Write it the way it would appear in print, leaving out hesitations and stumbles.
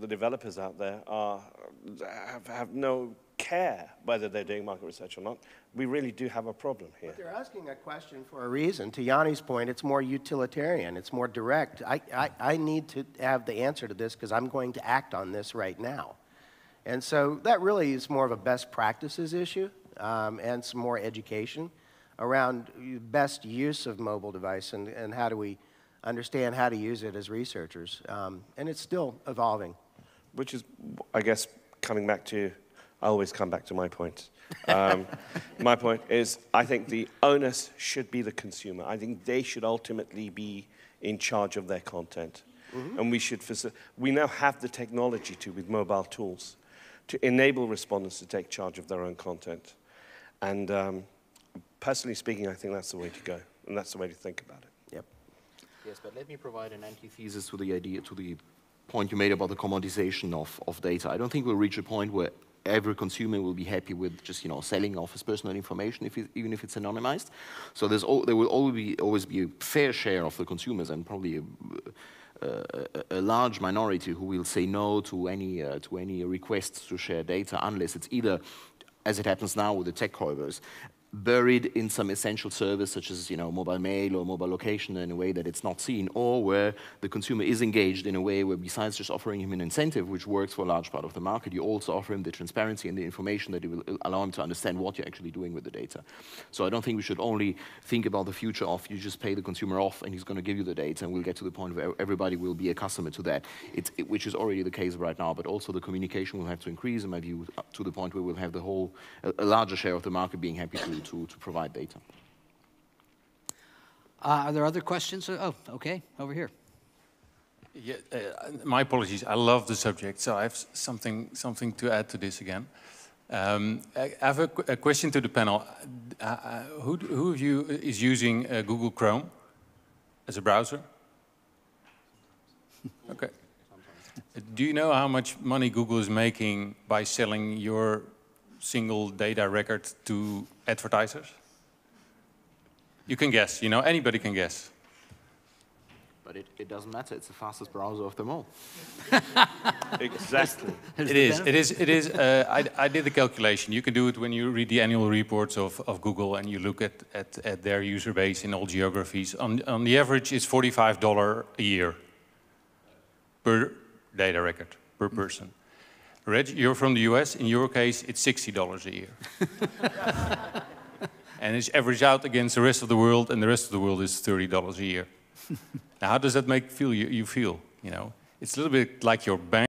the developers out there have no care whether they're doing market research or not. We really do have a problem here. But they're asking a question for a reason. To Yanni's point, it's more utilitarian. It's more direct. I need to have the answer to this because I'm going to act on this right now. And so that really is more of a best practices issue and some more education around best use of mobile device and how do we understand how to use it as researchers. And it's still evolving. Which is, I guess, coming back to, I always come back to my point. My point is, I think the onus should be the consumer. I think they should ultimately be in charge of their content. Mm-hmm. And we now have the technology with mobile tools, to enable respondents to take charge of their own content. And personally speaking, I think that's the way to go, and that's the way to think about it. Yep. Yes, but let me provide an antithesis to the idea, to the point you made about the commoditization of data. I don't think we'll reach a point where every consumer will be happy with just selling off his personal information, even if it's anonymized. So there will always be a fair share of the consumers, and probably a large minority who will say no to any requests to share data unless it's either, as it happens now with the tech rovers, buried in some essential service such as mobile mail or mobile location in a way that it's not seen, or where the consumer is engaged in a way where besides just offering him an incentive, which works for a large part of the market, you also offer him the transparency and the information that will allow him to understand what you're actually doing with the data. So I don't think we should only think about the future of you just pay the consumer off and he's going to give you the data, and we'll get to the point where everybody will be a customer to that, which is already the case right now, but also the communication will have to increase, in my view, to the point where we'll have a larger share of the market being happy to provide data. Are there other questions? Oh, okay, over here. Yeah, my apologies. I love the subject, so I have something to add to this again. I have a question to the panel. Who of you is using Google Chrome as a browser? Okay. Do you know how much money Google is making by selling your single data record to advertisers? You can guess, anybody can guess. But it doesn't matter, it's the fastest browser of them all. Exactly. It is. I did the calculation. You can do it when you read the annual reports of Google and you look at their user base in all geographies. On the average, it's $45 a year per data record, per person. Reg, you're from the US. In your case, it's $60 a year. And it's averaged out against the rest of the world, and the rest of the world is $30 a year. Now, how does that make you feel? It's a little bit like your bank.